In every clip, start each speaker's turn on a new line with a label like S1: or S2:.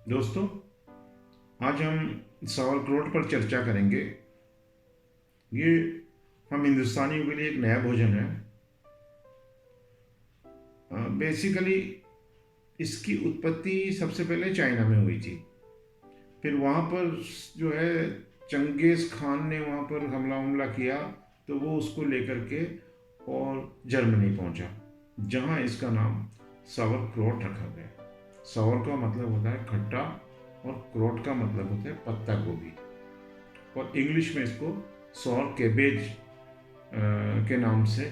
S1: दोस्तों, आज हम sauerkraut पर चर्चा करेंगे। ये हम हिंदुस्तानियों के लिए एक नया भोजन है। बेसिकली इसकी उत्पत्ति सबसे पहले चाइना में हुई थी। फिर वहाँ पर जो है चंगेज़ खान ने वहाँ पर हमला किया, तो वो उसको लेकर के और जर्मनी पहुँचा, जहाँ इसका नाम sauerkraut रखा गया। सावर का मतलब होता है खट्टा और क्रोट का मतलब होता है पत्ता गोभी, और इंग्लिश में इसको सॉर कैबेज के नाम से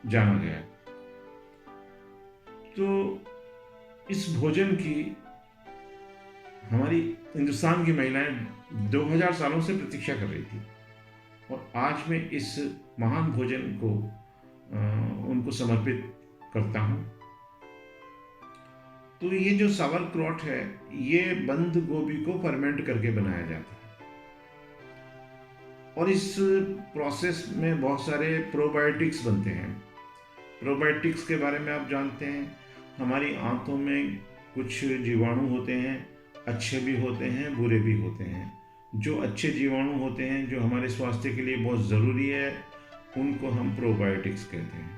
S1: जाना गया है। तो इस भोजन की हमारी हिंदुस्तान की महिलाएं 2000 सालों से प्रतीक्षा कर रही थी, और आज मैं इस महान भोजन को उनको समर्पित करता हूँ। तो ये जो सावर क्रोट है, ये बंद गोभी को फर्मेंट करके बनाया जाता है, और इस प्रोसेस में बहुत सारे प्रोबायोटिक्स बनते हैं। प्रोबायोटिक्स के बारे में आप जानते हैं, हमारी आंतों में कुछ जीवाणु होते हैं, अच्छे भी होते हैं, बुरे भी होते हैं। जो अच्छे जीवाणु होते हैं, जो हमारे स्वास्थ्य के लिए बहुत ज़रूरी है, उनको हम प्रोबायोटिक्स कहते हैं।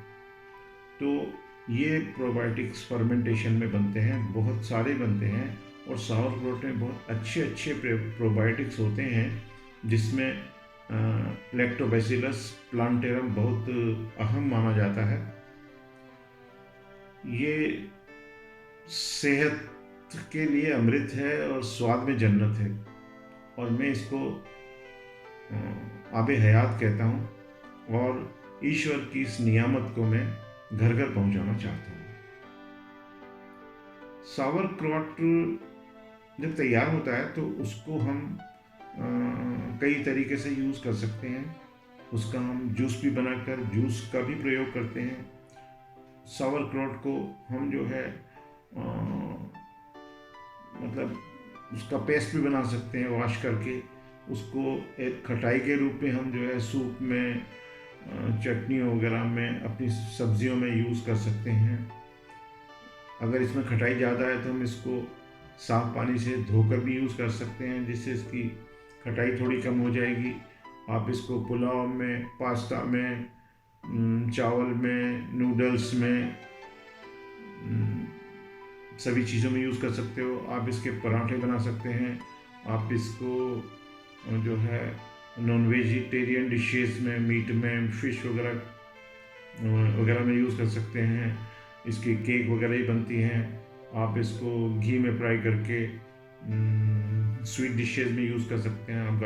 S1: तो ये प्रोबायोटिक्स फर्मेंटेशन में बनते हैं, बहुत सारे बनते हैं, और sauerkraut में बहुत अच्छे अच्छे प्रोबायोटिक्स होते हैं, जिसमें लैक्टोबैसिलस प्लांटेरम बहुत अहम माना जाता है। ये सेहत के लिए अमृत है और स्वाद में जन्नत है, और मैं इसको आबे हयात कहता हूँ, और ईश्वर की इस नियामत को मैं घर घर पहुँचाना चाहता हूँ। सावर क्रोट जब तैयार होता है तो उसको हम कई तरीके से यूज़ कर सकते हैं। उसका हम जूस भी बनाकर जूस का भी प्रयोग करते हैं। सावर क्रोट को हम जो है मतलब उसका पेस्ट भी बना सकते हैं वॉश करके। उसको एक खटाई के रूप में हम जो है सूप में, चटनी वगैरह में, अपनी सब्जियों में यूज़ कर सकते हैं। अगर इसमें खटाई ज़्यादा है तो हम इसको साफ पानी से धोकर भी यूज़ कर सकते हैं, जिससे इसकी खटाई थोड़ी कम हो जाएगी। आप इसको पुलाव में, पास्ता में, चावल में, नूडल्स में, सभी चीज़ों में यूज़ कर सकते हो। आप इसके पराठे बना सकते हैं। आप इसको जो है नॉन वेजिटेरियन डिशेस में, मीट में, फिश वगैरह वगैरह में यूज़ कर सकते हैं। इसकी केक वगैरह ही बनती हैं। आप इसको घी में फ्राई करके स्वीट डिशेज में यूज़ कर सकते हैं। आप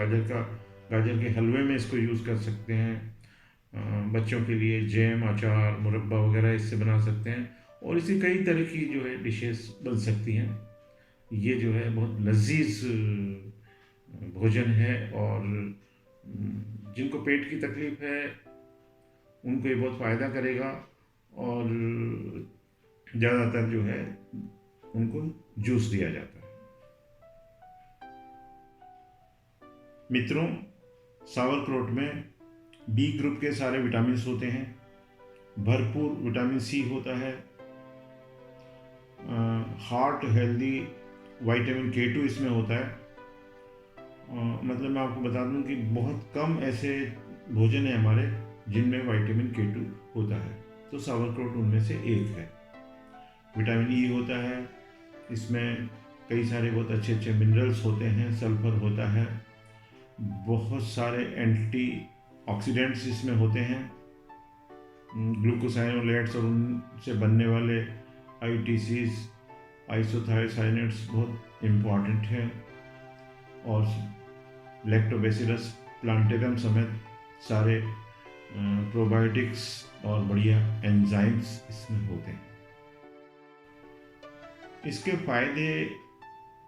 S1: गाजर के हलवे में इसको यूज़ कर सकते हैं। बच्चों के लिए जैम, अचार, मुरब्बा वगैरह इससे बना सकते हैं, और इसी कई तरह की जो है डिशेस बन सकती हैं। ये जो है बहुत लजीज भोजन है, और जिनको पेट की तकलीफ है उनको ये बहुत फ़ायदा करेगा, और ज़्यादातर जो है उनको जूस दिया जाता है। मित्रों, sauerkraut में बी ग्रुप के सारे विटामिन होते हैं, भरपूर विटामिन सी होता है, हार्ट हेल्दी विटामिन K2 इसमें होता है। मतलब मैं आपको बता दूं कि बहुत कम ऐसे भोजन है हमारे जिनमें विटामिन K2 होता है, तो sauerkraut उनमें से एक है। विटामिन ई होता है, इसमें कई सारे बहुत अच्छे अच्छे मिनरल्स होते हैं, सल्फर होता है, बहुत सारे एंटी ऑक्सीडेंट्स इसमें होते हैं, ग्लूकोसाइनोलेट्स और उनसे बनने वाले आईटीसीज, आइसोथायोसाइनेट्स बहुत इम्पॉर्टेंट है, और लैक्टोबैसिलस प्लांटेरम समेत सारे प्रोबायोटिक्स और बढ़िया एंजाइम्स इसमें होते हैं। इसके फायदे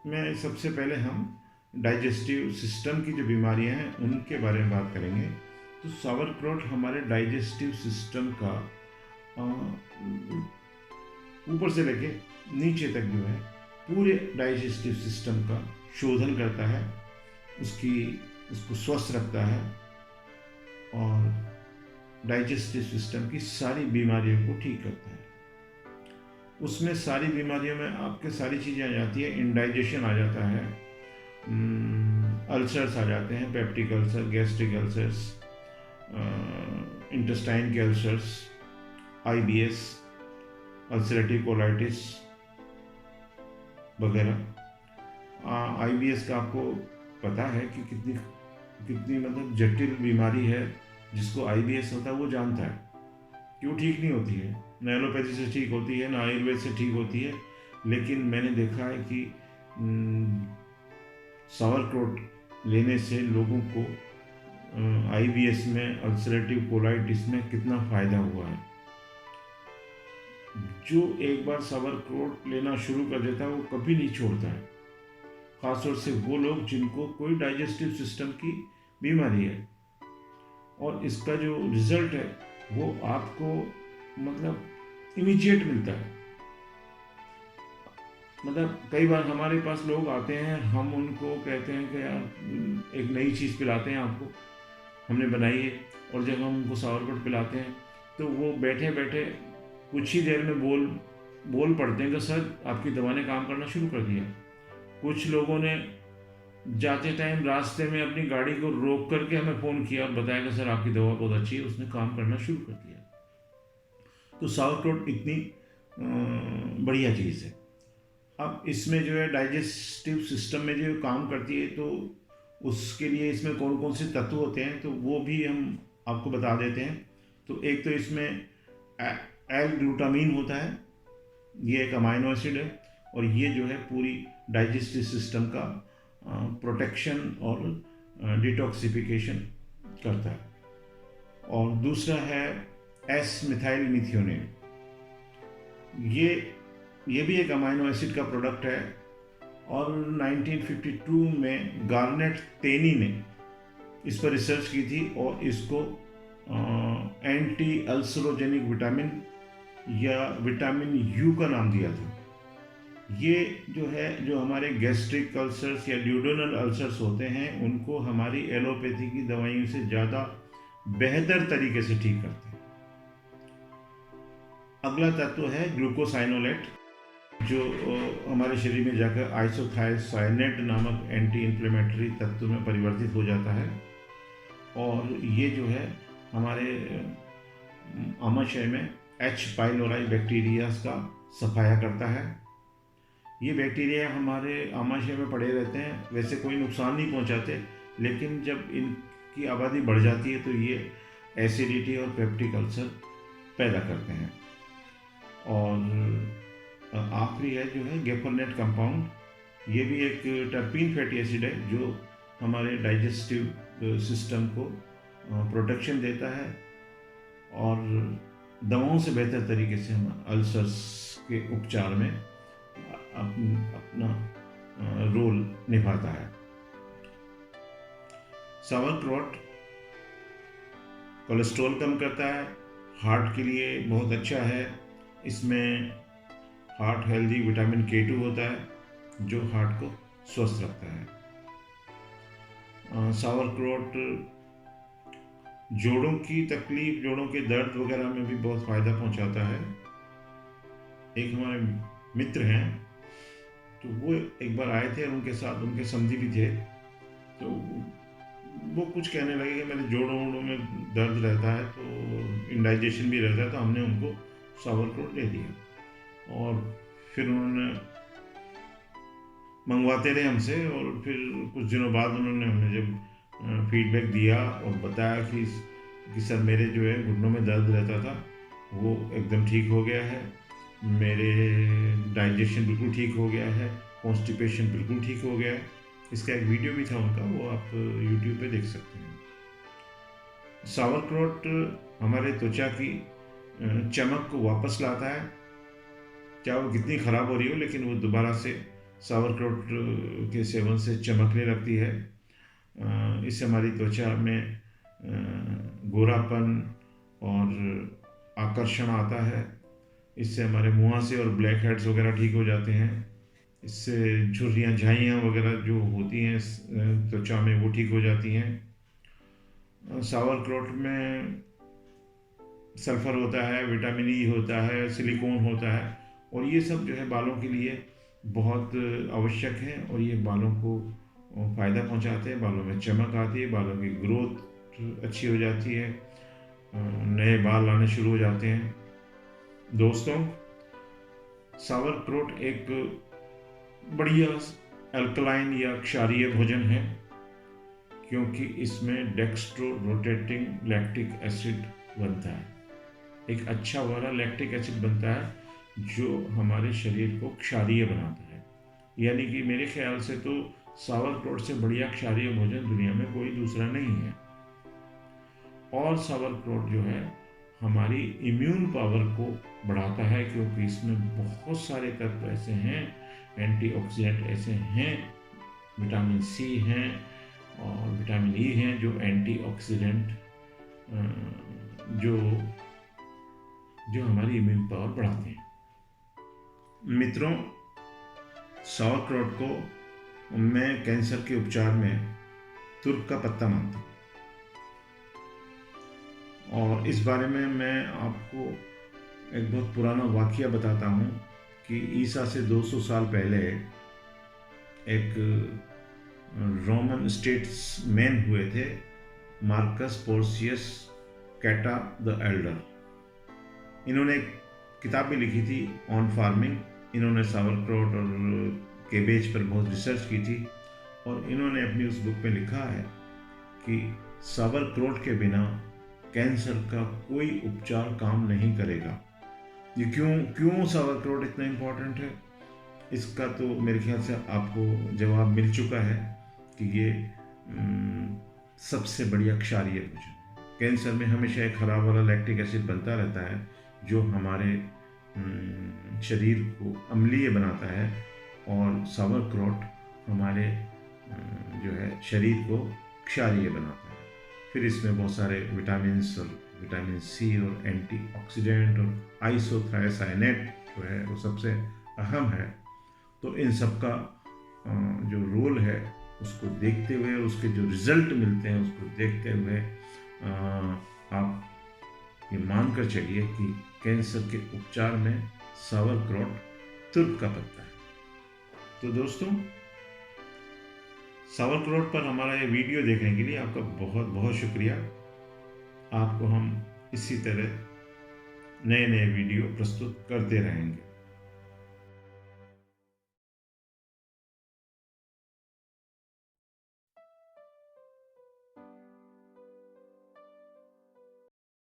S1: में सबसे पहले हम डाइजेस्टिव सिस्टम की जो बीमारियां हैं उनके बारे में बात करेंगे। तो sauerkraut हमारे डाइजेस्टिव सिस्टम का ऊपर से लेके नीचे तक जो है पूरे डाइजेस्टिव सिस्टम का शोधन करता है, उसको स्वस्थ रखता है, और डाइजेस्टिव सिस्टम की सारी बीमारियों को ठीक करता है। उसमें सारी बीमारियों में आपके सारी चीज़ें आ जाती है। इंडाइजेशन आ जाता है, अल्सर्स आ जाते हैं, peptic ulcer, gastric ulcers, intestine के अल्सर्स, IBS, अल्सरेटिव कोलाइटिस वगैरह। IBS का आपको पता है कि कितनी कितनी मतलब जटिल बीमारी है। जिसको IBS होता है वो जानता है क्यों ठीक नहीं होती है, ना एलोपैथी से ठीक होती है, ना आयुर्वेद से ठीक होती है। लेकिन मैंने देखा है कि सावरक्रोट लेने से लोगों को IBS में, अल्सरेटिव कोलाइटिस में कितना फ़ायदा हुआ है। जो एक बार सावरक्रोट लेना शुरू कर देता है वो कभी नहीं छोड़ता है, खासतौर से वो लोग जिनको कोई डाइजेस्टिव सिस्टम की बीमारी है। और इसका जो रिजल्ट है वो आपको मतलब इमीडिएट मिलता है। मतलब कई बार हमारे पास लोग आते हैं, हम उनको कहते हैं कि यार एक नई चीज़ पिलाते हैं आपको, हमने बनाई है, और जब हम उनको सावरक्रोट पिलाते हैं तो वो बैठे बैठे कुछ ही देर में बोल पड़ते हैं कि सर आपकी दवा ने काम करना शुरू कर दिया। कुछ लोगों ने जाते टाइम रास्ते में अपनी गाड़ी को रोक करके हमें फ़ोन किया और बताया कि सर आपकी दवा बहुत अच्छी है, उसने काम करना शुरू कर दिया। तो सावरक्रोट इतनी बढ़िया चीज़ है। अब इसमें जो है डाइजेस्टिव सिस्टम में जो काम करती है, तो उसके लिए इसमें कौन कौन से तत्व होते हैं तो वो भी हम आपको बता देते हैं। तो एक तो इसमें एल ग्लूटामीन होता है, ये एक अमाइनो एसिड है, और ये जो है पूरी डाइजेस्टिव सिस्टम का प्रोटेक्शन और डिटॉक्सिफिकेशन करता है। और दूसरा है एस मिथाइल मिथियोनिन, ये भी एक अमाइनो एसिड का प्रोडक्ट है। और 1952 में गार्नेट टेनी ने इस पर रिसर्च की थी और इसको एंटी अल्सरोजेनिक विटामिन या विटामिन यू का नाम दिया था। ये जो है, जो हमारे गैस्ट्रिक अल्सर्स या ड्यूडेनल अल्सर्स होते हैं उनको हमारी एलोपैथी की दवाइयों से ज़्यादा बेहतर तरीके से ठीक करते हैं। अगला तत्व है ग्लूकोसाइनोलेट, जो हमारे शरीर में जाकर आइसोथायोसाइनेट नामक एंटी इन्फ्लेमेटरी तत्व में परिवर्तित हो जाता है। और ये जो है हमारे आमाशय में H. पाइलोराई बैक्टीरिया का सफाया करता है। ये बैक्टीरिया हमारे आमाशय में पड़े रहते हैं, वैसे कोई नुकसान नहीं पहुंचाते, लेकिन जब इनकी आबादी बढ़ जाती है तो ये एसिडिटी और पेप्टिक अल्सर पैदा करते हैं। और आखिरी है जो है गेफरनेट कंपाउंड, ये भी एक टर्पीन फैटी एसिड है जो हमारे डाइजेस्टिव सिस्टम को प्रोटेक्शन देता है और दवाओं से बेहतर तरीके से हम अल्सर्स के उपचार में अपना रोल निभाता है। सावरक्रोट कोलेस्ट्रॉल कम करता है, हार्ट के लिए बहुत अच्छा है। इसमें हार्ट हेल्दी विटामिन K2 होता है जो हार्ट को स्वस्थ रखता है। सावरक्रोट जोड़ों की तकलीफ, जोड़ों के दर्द वगैरह में भी बहुत फ़ायदा पहुंचाता है। एक हमारे मित्र हैं, तो वो एक बार आए थे और उनके साथ उनके समधी भी थे, तो वो कुछ कहने लगे कि मेरे जोड़ों में दर्द रहता है, तो इंडाइजेशन भी रहता है, तो हमने उनको सावरक्रोट दे दिया। और फिर उन्होंने मंगवाते रहे हमसे, और फिर कुछ दिनों बाद उन्होंने हमें जब फीडबैक दिया और बताया कि सर मेरे जो है घुटनों में दर्द रहता था वो एकदम ठीक हो गया है, मेरे डाइजेशन बिल्कुल ठीक हो गया है, कॉन्स्टिपेशन बिल्कुल ठीक हो गया है। इसका एक वीडियो भी था उनका, वो आप यूट्यूब पे देख सकते हैं। सावरक्रोट हमारे त्वचा की चमक को वापस लाता है, चाहे वो कितनी ख़राब हो रही हो, लेकिन वो दोबारा से सावरक्रोट के सेवन से चमकने लगती है। इससे हमारी त्वचा में गोरापन और आकर्षण आता है। इससे हमारे मुहासे और ब्लैक हेड्स वगैरह ठीक हो जाते हैं। इससे झुर्रियाँ, झाइयाँ वगैरह जो होती हैं त्वचा में, वो ठीक हो जाती हैं। सावरक्रोट में सल्फर होता है, विटामिन E होता है, सिलिकॉन होता है, और ये सब जो है बालों के लिए बहुत आवश्यक है, और ये बालों को फ़ायदा पहुंचाते हैं, बालों में चमक आती है, बालों की ग्रोथ अच्छी हो जाती है, नए बाल आने शुरू हो जाते हैं। दोस्तों, सावरक्रोट एक बढ़िया अल्कलाइन या क्षारीय भोजन है, क्योंकि इसमें डेक्स्ट्रो रोटेटिंग लैक्टिक एसिड बनता है। एक अच्छा वाला लैक्टिक एसिड बनता है जो हमारे शरीर को क्षारीय बनाता है। यानी कि मेरे ख्याल से तो सावरक्रोट से बढ़िया क्षारीय भोजन दुनिया में कोई दूसरा नहीं है। और सावरक्रोट जो है हमारी इम्यून पावर को बढ़ाता है, क्योंकि इसमें बहुत सारे तत्व ऐसे हैं, एंटीऑक्सीडेंट ऐसे हैं, विटामिन सी हैं और विटामिन ई हैं जो एंटीऑक्सीडेंट जो जो हमारी इम्यून पावर बढ़ाते हैं। मित्रों, सावरक्रोट को मैं कैंसर के उपचार में तुर्क का पत्ता मानता हूँ, और इस बारे में मैं आपको एक बहुत पुराना वाक़या बताता हूँ कि ईसा से 200 साल पहले एक रोमन स्टेट्समैन हुए थे, मार्कस पोर्सियस कैटा द एल्डर। इन्होंने एक किताब भी लिखी थी ऑन फार्मिंग। इन्होंने सावरक्रोट और केबेज पर बहुत रिसर्च की थी, और इन्होंने अपनी उस बुक में लिखा है कि सावरक्रोट के बिना कैंसर का कोई उपचार काम नहीं करेगा। ये क्यों सावरक्रोट इतना इम्पोर्टेंट है, इसका तो मेरे ख्याल से आपको जवाब मिल चुका है कि ये सबसे बढ़िया क्षारीय भोजन। कैंसर में हमेशा एक खराब वाला लैक्टिक एसिड बनता रहता है जो हमारे शरीर को अम्लीय बनाता है, और सावरक्रोट हमारे जो है शरीर को क्षारीय बनाता है। फिर इसमें बहुत सारे विटामिन्स और विटामिन सी और एंटीऑक्सीडेंट और आइसोथायोसाइनेट जो है वो सबसे अहम है। तो इन सब का जो रोल है उसको देखते हुए, उसके जो रिजल्ट मिलते हैं उसको देखते हुए आप ये मानकर चलिए कि कैंसर के उपचार में सावरक्रोट तुर्क का पत्ता है। तो दोस्तों, सावरक्रोट पर हमारा ये वीडियो देखने के लिए आपका बहुत बहुत शुक्रिया। आपको हम इसी तरह नए नए वीडियो प्रस्तुत करते रहेंगे।